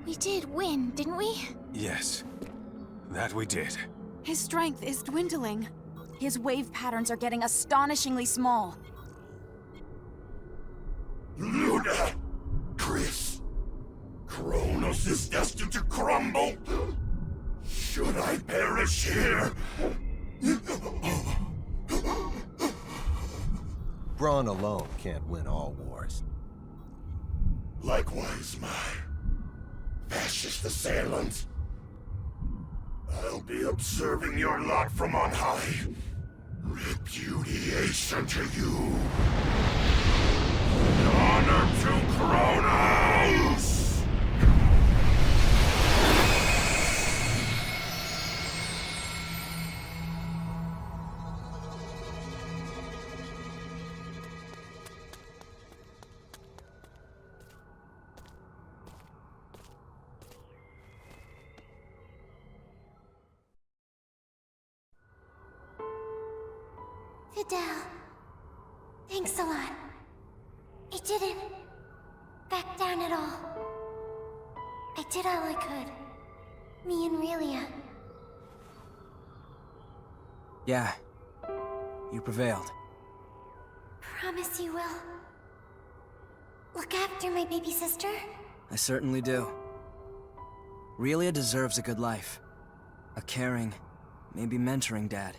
We did win, didn't we? Yes, that we did. His strength is dwindling. His wave patterns are getting astonishingly small. Luna! Chris! Kronos is destined to crumble! Should I perish here? Brawn alone can't win all wars. Likewise, my fascist assailants. I'll be observing your lot from on high. Repudiation to you. Honor to Kronos! Fidel, thanks a lot. I didn't back down at all. I did all I could. Me and Relia. Yeah. You prevailed. Promise you will. Look after my baby sister? I certainly do. Relia deserves a good life. A caring, maybe mentoring dad.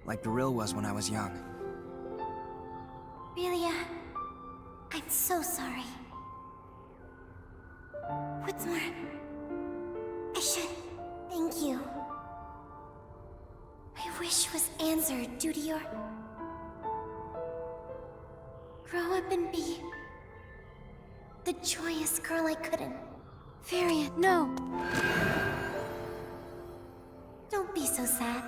Like Beryl was when I was young. Relia, I'm so sorry. What's more, I should thank you. My wish was answered due to your... grow up and be... the joyous girl I couldn't. Varian, no. Don't be so sad.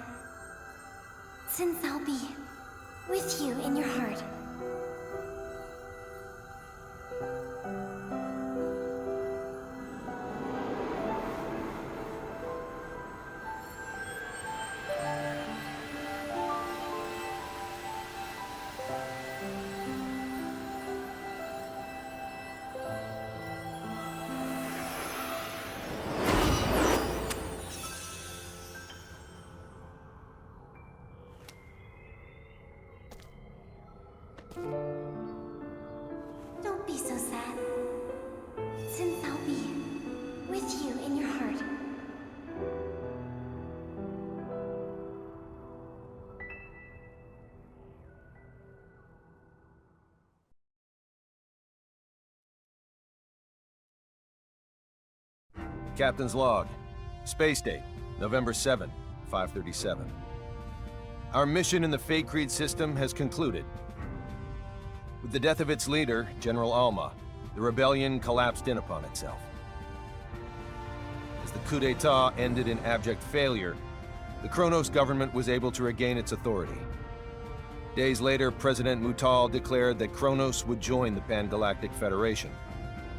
Since I'll be with you in your heart. Don't be so sad. Since I'll be with you in your heart. Captain's log. Space date, November 7, 537. Our mission in the Fate Creed system has concluded. With the death of its leader, General Alma, the rebellion collapsed in upon itself. As the coup d'etat ended in abject failure, the Kronos government was able to regain its authority. Days later, President Mutal declared that Kronos would join the Pan-Galactic Federation,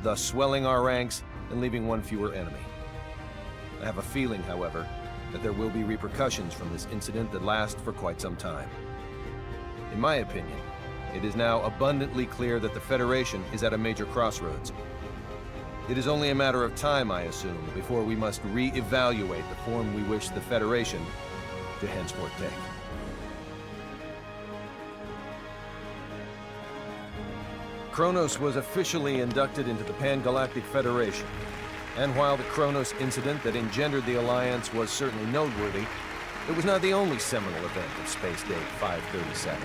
thus swelling our ranks and leaving one fewer enemy. I have a feeling, however, that there will be repercussions from this incident that last for quite some time. In my opinion, it is now abundantly clear that the Federation is at a major crossroads. It is only a matter of time, I assume, before we must re-evaluate the form we wish the Federation to henceforth take. Kronos was officially inducted into the Pan-Galactic Federation, and while the Kronos incident that engendered the Alliance was certainly noteworthy, it was not the only seminal event of Space Date 537.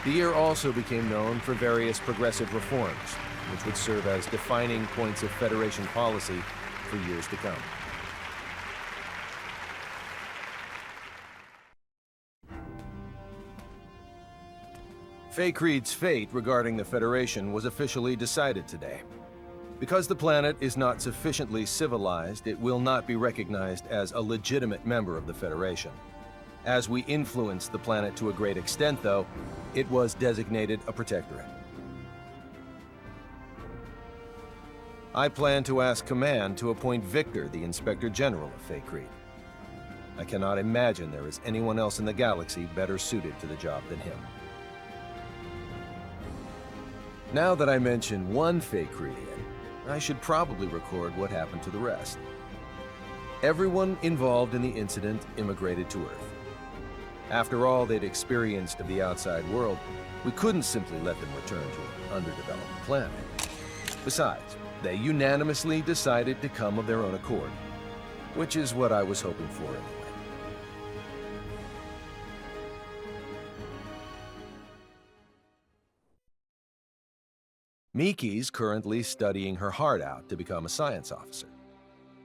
The year also became known for various progressive reforms, which would serve as defining points of Federation policy for years to come. Faithlessness' fate regarding the Federation was officially decided today. Because the planet is not sufficiently civilized, it will not be recognized as a legitimate member of the Federation. As we influenced the planet to a great extent, though, it was designated a protectorate. I plan to ask Command to appoint Victor the Inspector General of Faithlessness. I cannot imagine there is anyone else in the galaxy better suited to the job than him. Now that I mention one Faithless, I should probably record what happened to the rest. Everyone involved in the incident immigrated to Earth. After all they'd experienced of the outside world, we couldn't simply let them return to an underdeveloped planet. Besides, they unanimously decided to come of their own accord, which is what I was hoping for anyway. Miki's currently studying her heart out to become a science officer.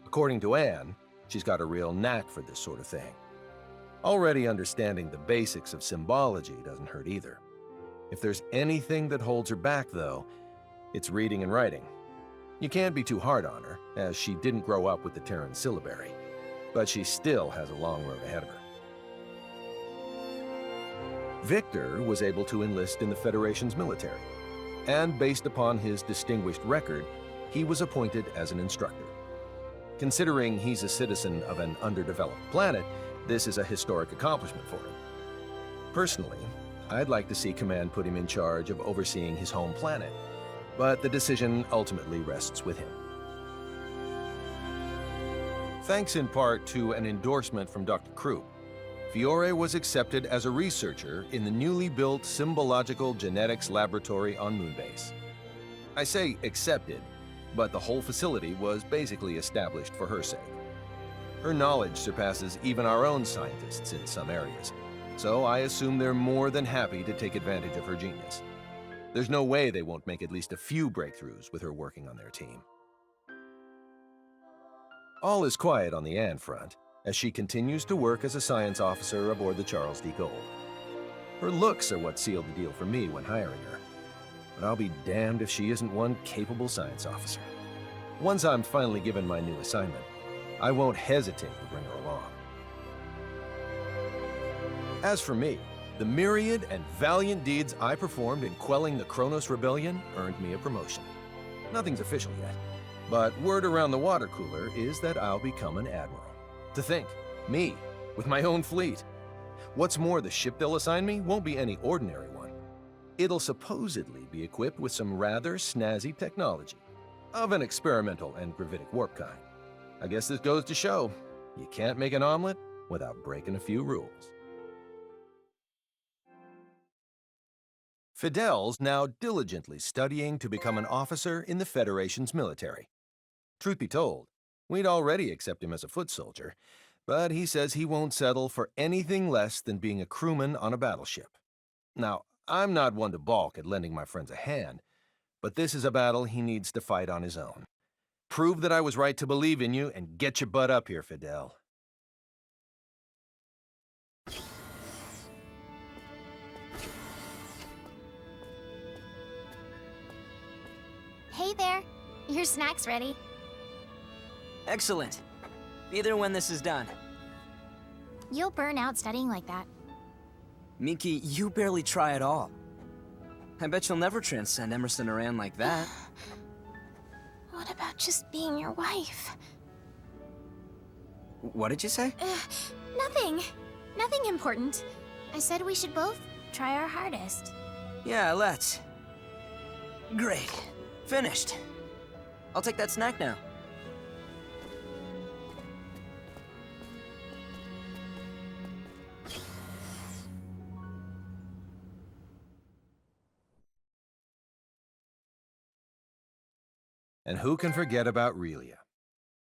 According to Anne, she's got a real knack for this sort of thing. Already understanding the basics of symbology doesn't hurt either. If there's anything that holds her back, though, it's reading and writing. You can't be too hard on her, as she didn't grow up with the Terran syllabary, but she still has a long road ahead of her. Victor was able to enlist in the Federation's military, and based upon his distinguished record, he was appointed as an instructor. Considering he's a citizen of an underdeveloped planet, this is a historic accomplishment for him. Personally, I'd like to see Command put him in charge of overseeing his home planet, but the decision ultimately rests with him. Thanks in part to an endorsement from Dr. Krupp, Fiore was accepted as a researcher in the newly built Symbological Genetics Laboratory on Moonbase. I say accepted, but the whole facility was basically established for her sake. Her knowledge surpasses even our own scientists in some areas, so I assume they're more than happy to take advantage of her genius. There's no way they won't make at least a few breakthroughs with her working on their team. All is quiet on the Anne front, as she continues to work as a science officer aboard the Charles D. Gold. Her looks are what sealed the deal for me when hiring her, but I'll be damned if she isn't one capable science officer. Once I'm finally given my new assignment, I won't hesitate to bring her along. As for me, the myriad and valiant deeds I performed in quelling the Kronos Rebellion earned me a promotion. Nothing's official yet, but word around the water cooler is that I'll become an admiral. To think, me, with my own fleet. What's more, the ship they'll assign me won't be any ordinary one. It'll supposedly be equipped with some rather snazzy technology, of an experimental and gravitic warp kind. I guess this goes to show, you can't make an omelet without breaking a few rules. Fidel's now diligently studying to become an officer in the Federation's military. Truth be told, we'd already accept him as a foot soldier, but he says he won't settle for anything less than being a crewman on a battleship. Now, I'm not one to balk at lending my friends a hand, but this is a battle he needs to fight on his own. Prove that I was right to believe in you and get your butt up here, Fidel. Hey there. Your snack's ready. Excellent. Be there when this is done. You'll burn out studying like that. Miki, you barely try at all. I bet you'll never transcend Emerson or Anne like that. What about just being your wife? What did you say? Nothing. Nothing important. I said we should both try our hardest. Yeah, let's. Great. Finished. I'll take that snack now. And who can forget about Relia?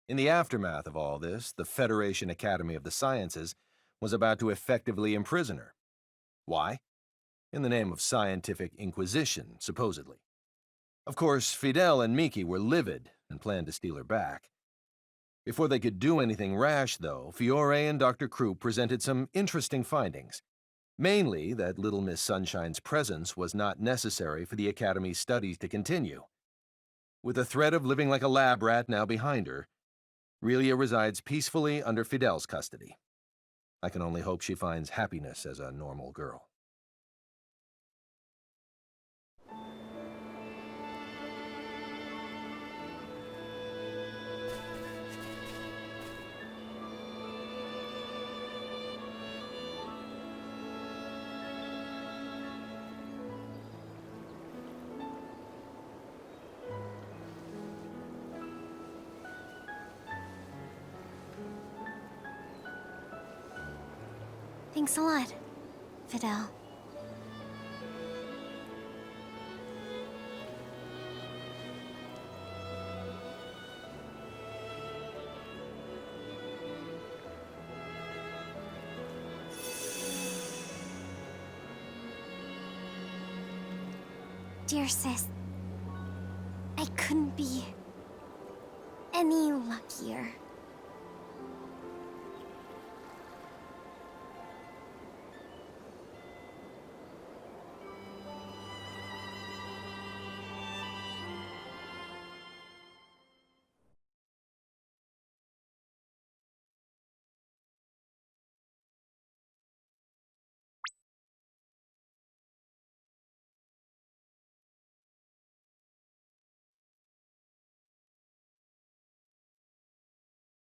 In the aftermath of all this, the Federation Academy of the Sciences was about to effectively imprison her. Why? In the name of scientific inquisition, supposedly. Of course, Fidel and Miki were livid and planned to steal her back. Before they could do anything rash, though, Fiore and Dr. Krupp presented some interesting findings. Mainly that Little Miss Sunshine's presence was not necessary for the Academy's studies to continue. With the threat of living like a lab rat now behind her, Relia resides peacefully under Fidel's custody. I can only hope she finds happiness as a normal girl. Thanks a lot, Fidel. Dear sis, I couldn't be any luckier.